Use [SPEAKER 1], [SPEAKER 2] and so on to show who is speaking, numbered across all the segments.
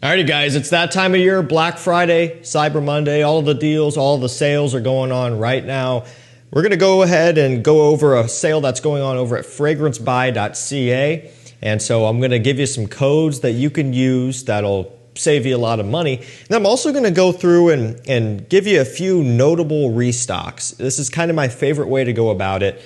[SPEAKER 1] Alrighty guys, it's that time of year, Black Friday, Cyber Monday, all of the deals, all of the sales are going on right now. We're going to go ahead and go over a sale that's going on over at FRAGRANCEBY.CA. And so I'm going to give you some codes that you can use that'll save you a lot of money. And I'm also going to go through and give you a few notable restocks. This is kind of my favorite way to go about it,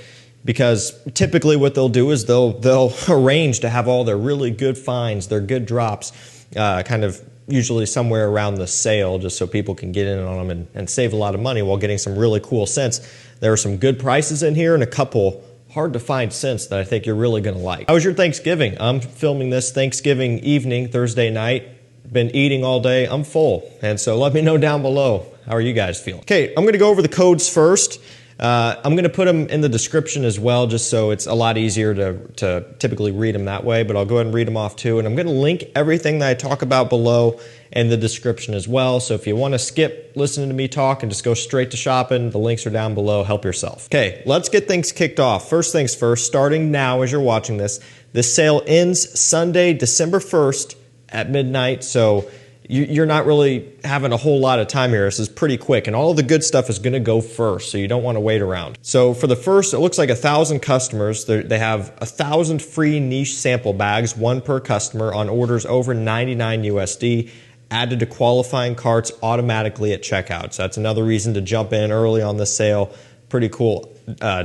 [SPEAKER 1] because typically what they'll do is they'll arrange to have all their really good finds, their good drops, kind of usually somewhere around the sale, just so people can get in on them and save a lot of money while getting some really cool scents. There are some good prices in here and a couple hard to find scents that I think you're really going to like. How was your Thanksgiving? I'm filming this Thanksgiving evening, Thursday night. Been eating all day. I'm full. And so let me know down below. How are you guys feeling? Okay, I'm going to go over the codes first. I'm going to put them in the description as well, just so it's a lot easier to typically read them that way, but I'll go ahead and read them off too. And I'm going to link everything that I talk about below in the description as well. So if you want to skip listening to me talk and just go straight to shopping, the links are down below. Help yourself. Okay, let's get things kicked off. First things first, starting now as you're watching this sale ends Sunday, December 1st at midnight. So you're not really having a whole lot of time here. This is pretty quick, and all of the good stuff is going to go first, so you don't want to wait around. So for the first, it looks like 1,000 customers. They have 1,000 free niche sample bags, one per customer, on orders over 99 USD, added to qualifying carts automatically at checkout. So that's another reason to jump in early on this sale. Pretty cool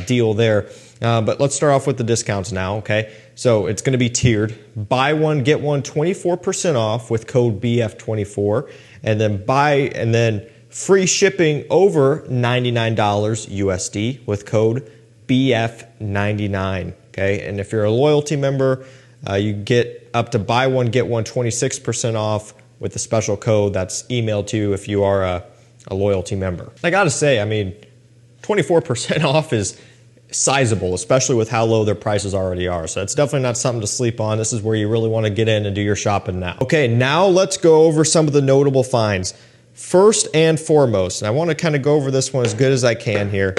[SPEAKER 1] deal there. But let's start off with the discounts now, okay? So it's going to be tiered. Buy one, get one 24% off with code BF24, and then free shipping over $99 USD with code BF99, okay? And if you're a loyalty member, you get up to buy one, get one 26% off with the special code that's emailed to you if you are a loyalty member. I got to say, I mean, 24% off is sizable, especially with how low their prices already are. So it's definitely not something to sleep on. This is where you really want to get in and do your shopping now. Okay, now let's go over some of the notable finds. First and foremost, and I want to kind of go over this one as good as I can here,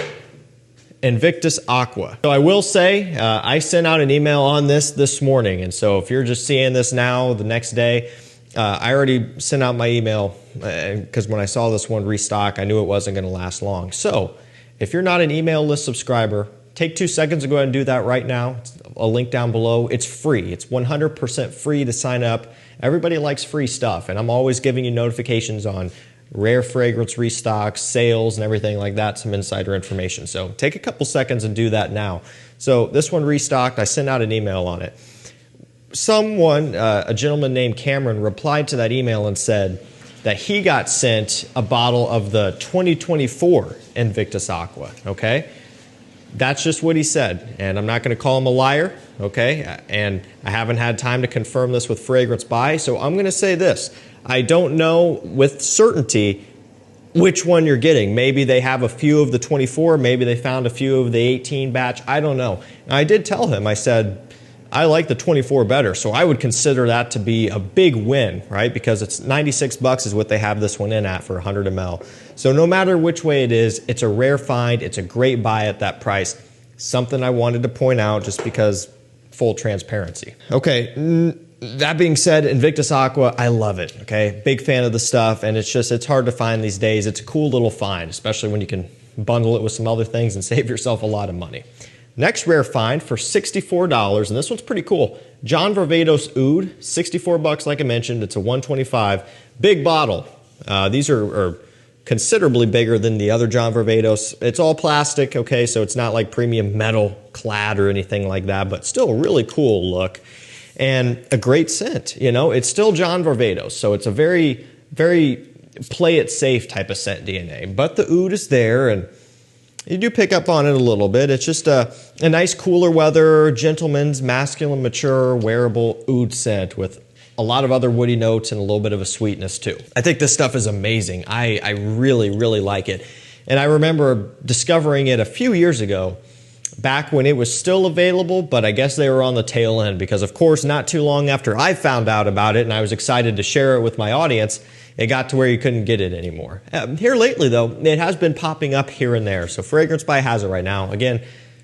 [SPEAKER 1] Invictus Aqua. So I will say, I sent out an email on this morning, and so if you're just seeing this now, the next day, I already sent out my email because when I saw this one restock, I knew it wasn't going to last long. So if you're not an email list subscriber, take 2 seconds to go ahead and do that right now. It's a link down below. It's free. It's 100% free to sign up. Everybody likes free stuff, and I'm always giving you notifications on rare fragrance restocks, sales, and everything like that, some insider information. So take a couple seconds and do that now. So this one restocked. I sent out an email on it. Someone, a gentleman named Cameron, replied to that email and said that he got sent a bottle of the 2024 Invictus Aqua, okay? That's just what he said, and I'm not going to call him a liar, okay? And I haven't had time to confirm this with Fragrance By, so I'm going to say this. I don't know with certainty which one you're getting. Maybe they have a few of the 24, maybe they found a few of the 18 batch, I don't know. And I did tell him, I said, I like the 24 better, so I would consider that to be a big win, right? Because it's 96 bucks is what they have this one in at for 100 ml. So no matter which way it is, it's a rare find. It's a great buy at that price. Something I wanted to point out just because full transparency. Okay, that being said, Invictus Aqua, I love it, okay? Big fan of the stuff, and it's hard to find these days. It's a cool little find, especially when you can bundle it with some other things and save yourself a lot of money. Next rare find for $64, and this one's pretty cool. John Varvatos Oud, 64 bucks like I mentioned. It's a 125. Big bottle. These are considerably bigger than the other John Varvatos. It's all plastic, okay, so it's not like premium metal clad or anything like that, but still a really cool look and a great scent. You know, it's still John Varvatos, so it's a very, very play it safe type of scent DNA. But the oud is there, and you do pick up on it a little bit. It's just a nice cooler weather, gentleman's masculine, mature, wearable oud scent with a lot of other woody notes and a little bit of a sweetness too. I think this stuff is amazing. I really, really like it. And I remember discovering it a few years ago, back when it was still available, but I guess they were on the tail end because, of course, not too long after I found out about it and I was excited to share it with my audience, it got to where you couldn't get it anymore. Here lately, though, it has been popping up here and there. So Fragrance By has it right now. Again,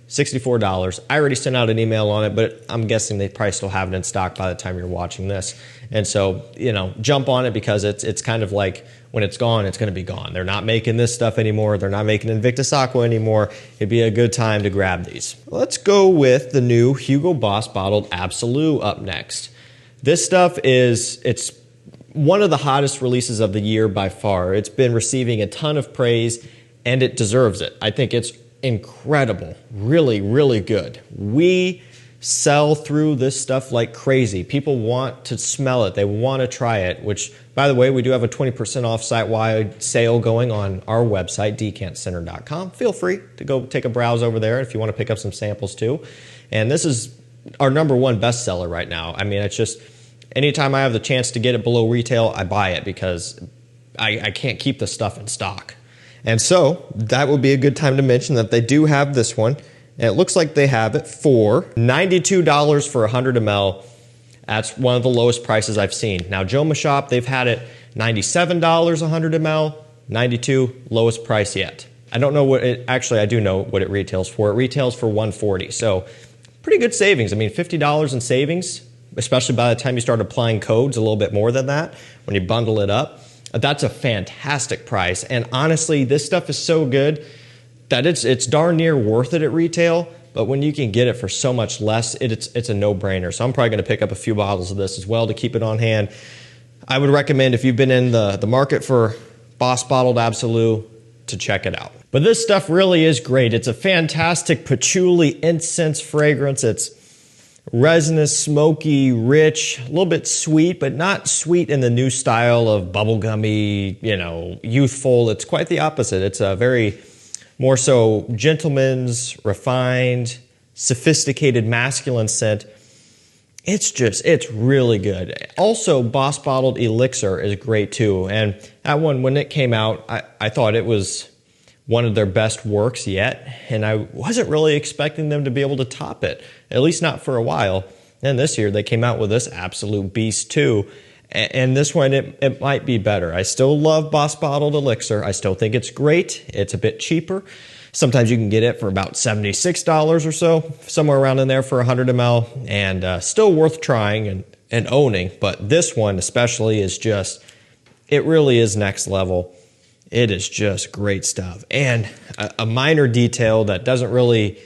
[SPEAKER 1] $64. I already sent out an email on it, but I'm guessing they probably still have it in stock by the time you're watching this. And so, you know, jump on it because it's kind of like when it's gone, it's going to be gone. They're not making this stuff anymore. They're not making Invictus Aqua anymore. It'd be a good time to grab these. Let's go with the new Hugo Boss Bottled Absolute up next. This stuff it's one of the hottest releases of the year by far. It's been receiving a ton of praise and it deserves it. I think it's incredible. Really, really good. We sell through this stuff like crazy. People want to smell it. They want to try it, which, by the way, we do have a 20% off site-wide sale going on our website, decantcenter.com. Feel free to go take a browse over there if you want to pick up some samples too. And this is our #1 bestseller right now. I mean, it's just anytime I have the chance to get it below retail, I buy it because I can't keep the stuff in stock. And so that would be a good time to mention that they do have this one. And it looks like they have it for $92 for 100 ml. That's one of the lowest prices I've seen. Now, Joma Shop, they've had it $97 100 ml, $92, lowest price yet. I don't know what it, actually I do know what it retails for. It retails for $140, so pretty good savings. I mean, $50 in savings, especially by the time you start applying codes, a little bit more than that when you bundle it up. That's a fantastic price. And honestly, this stuff is so good that it's darn near worth it at retail. But when you can get it for so much less, it's a no-brainer. So I'm probably going to pick up a few bottles of this as well to keep it on hand. I would recommend, if you've been in the market for Boss Bottled Absolute, to check it out. But this stuff really is great. It's a fantastic patchouli incense fragrance. It's resinous, smoky, rich, a little bit sweet, but not sweet in the new style of bubblegummy, you know, youthful. It's quite the opposite. It's a very more so gentleman's, refined, sophisticated, masculine scent. It's really good. Also, Boss Bottled Elixir is great too. And that one, when it came out, I thought it was one of their best works yet, and I wasn't really expecting them to be able to top it, at least not for a while. And this year they came out with this Absolute Beast too, and this one it might be better. I still love Boss Bottled Elixir. I still think it's great. It's a bit cheaper. Sometimes you can get it for about $76 or so, somewhere around in there for 100 ml, and still worth trying and owning. But this one especially is just, it really is next level. It is just great stuff. And a minor detail that doesn't really,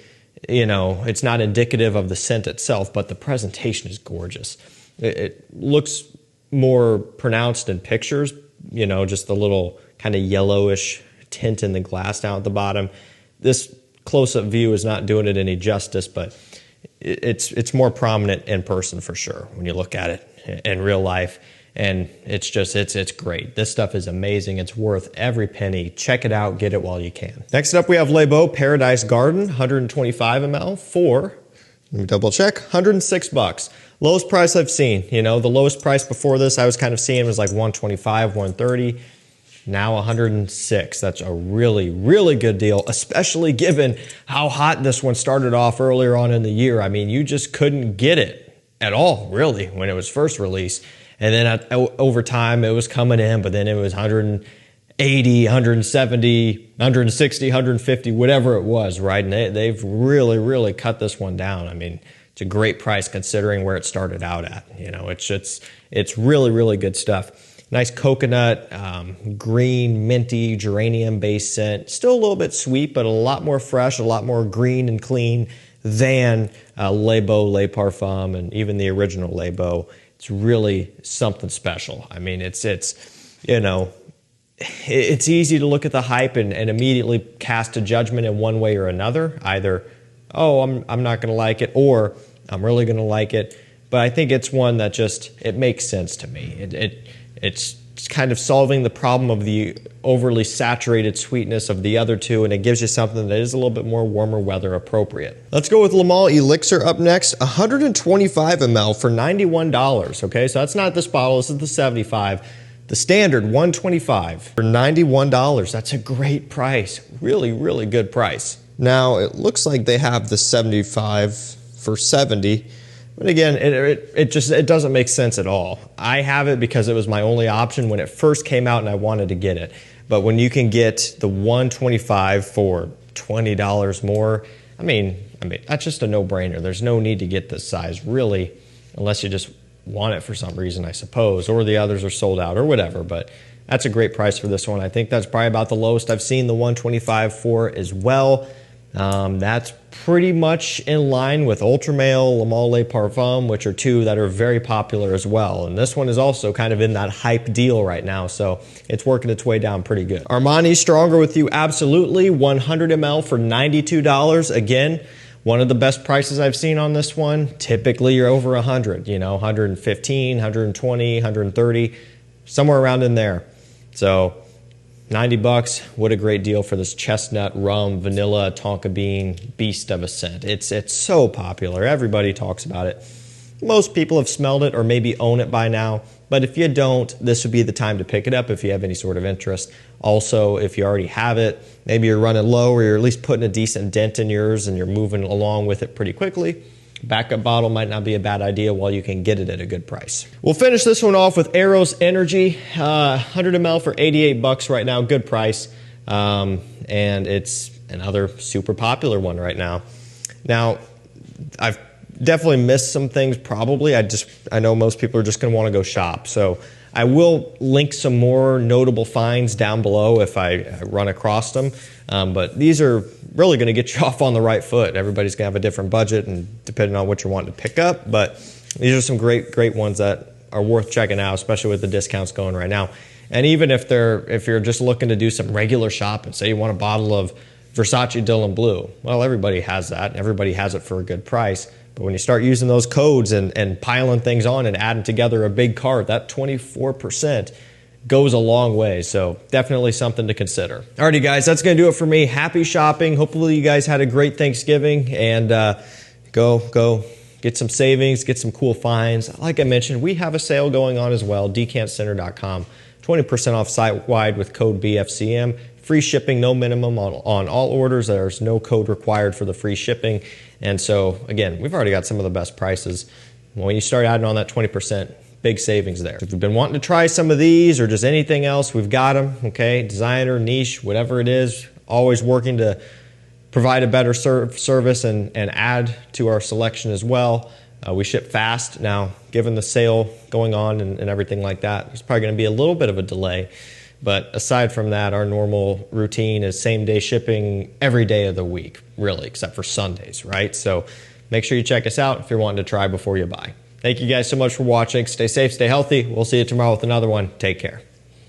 [SPEAKER 1] you know, it's not indicative of the scent itself, but the presentation is gorgeous. It looks more pronounced in pictures, you know, just the little kind of yellowish tint in the glass down at the bottom. This close-up view is not doing it any justice, but it's more prominent in person for sure when you look at it in real life. And it's just, it's great. This stuff is amazing. It's worth every penny. Check it out. Get it while you can. Next up, we have Les Beaux Paradise Garden, 125 ml for, let me double check, $106. Lowest price I've seen. You know, the lowest price before this I was kind of seeing was like $125, $130. Now $106. That's a really, really good deal, especially given how hot this one started off earlier on in the year. I mean, you just couldn't get it at all, really, when it was first released. And then over time, it was coming in, but then it was 180, 170, 160, 150, whatever it was, right? And they've really, really cut this one down. I mean, it's a great price considering where it started out at. You know, it's really, really good stuff. Nice coconut, green, minty, geranium-based scent. Still a little bit sweet, but a lot more fresh, a lot more green and clean than Les Beaux, Les Parfums, and even the original Les Beaux. It's really something special. I mean, it's you know, it's easy to look at the hype and immediately cast a judgment in one way or another. Either, oh, I'm not going to like it, or I'm really going to like it. But I think it's one that just, it makes sense to me. It's kind of solving the problem of the overly saturated sweetness of the other two, and it gives you something that is a little bit more warmer weather appropriate. Let's go with Le Male Elixir up next, 125 ml for $91. Okay, so that's not this bottle, this is the 75. The standard, 125 for $91. That's a great price. Really, really good price. Now, it looks like they have the 75 for $70. But again, it doesn't make sense at all. I have it because it was my only option when it first came out and I wanted to get it. But when you can get the 125 for $20 more, I mean, I mean, that's just a no-brainer. There's no need to get this size, really, unless you just want it for some reason, I suppose, or the others are sold out or whatever. But that's a great price for this one. I think that's probably about the lowest I've seen the 125 for as well. That's pretty much in line with Ultramail, Le Male Le Parfum, which are two that are very popular as well. And this one is also kind of in that hype deal right now, so it's working its way down pretty good. Armani Stronger with You, absolutely. 100 ml for $92. Again, one of the best prices I've seen on this one. Typically, you're over 100, you know, 115, 120, 130, somewhere around in there. So $90, what a great deal for this chestnut, rum, vanilla, tonka bean beast of a scent. It's so popular. Everybody talks about it. Most people have smelled it or maybe own it by now, but if you don't, this would be the time to pick it up if you have any sort of interest. Also, if you already have it, maybe you're running low or you're at least putting a decent dent in yours and you're moving along with it pretty quickly, backup bottle might not be a bad idea while you can get it at a good price. We'll finish this one off with Eros Energy, 100 ml for $88 right now, good price. And it's another super popular one right now. Now, I've definitely missed some things probably. I know most people are just gonna wanna go shop. So I will link some more notable finds down below if I run across them. But these are really going to get you off on the right foot. Everybody's going to have a different budget and depending on what you're wanting to pick up. But these are some great ones that are worth checking out, especially with the discounts going right now. And even if you're just looking to do some regular shopping, say you want a bottle of Versace Dylan Blue. Well, everybody has that. Everybody has it for a good price. But when you start using those codes and piling things on and adding together a big cart, that 24% goes a long way. So definitely something to consider. Alrighty guys, that's going to do it for me. Happy shopping. Hopefully you guys had a great Thanksgiving and go get some savings, get some cool finds. Like I mentioned, we have a sale going on as well, decantcenter.com. 20% off site-wide with code BFCM. Free shipping, no minimum on all orders. There's no code required for the free shipping. And so, again, we've already got some of the best prices. When you start adding on that 20%, big savings there. If you've been wanting to try some of these or just anything else, we've got them, okay? Designer, niche, whatever it is, always working to provide a better service and add to our selection as well. We ship fast. Now, given the sale going on and everything like that, there's probably going to be a little bit of a delay. But aside from that, our normal routine is same-day shipping every day of the week, really, except for Sundays, right? So make sure you check us out if you're wanting to try before you buy. Thank you guys so much for watching. Stay safe, stay healthy. We'll see you tomorrow with another one. Take care.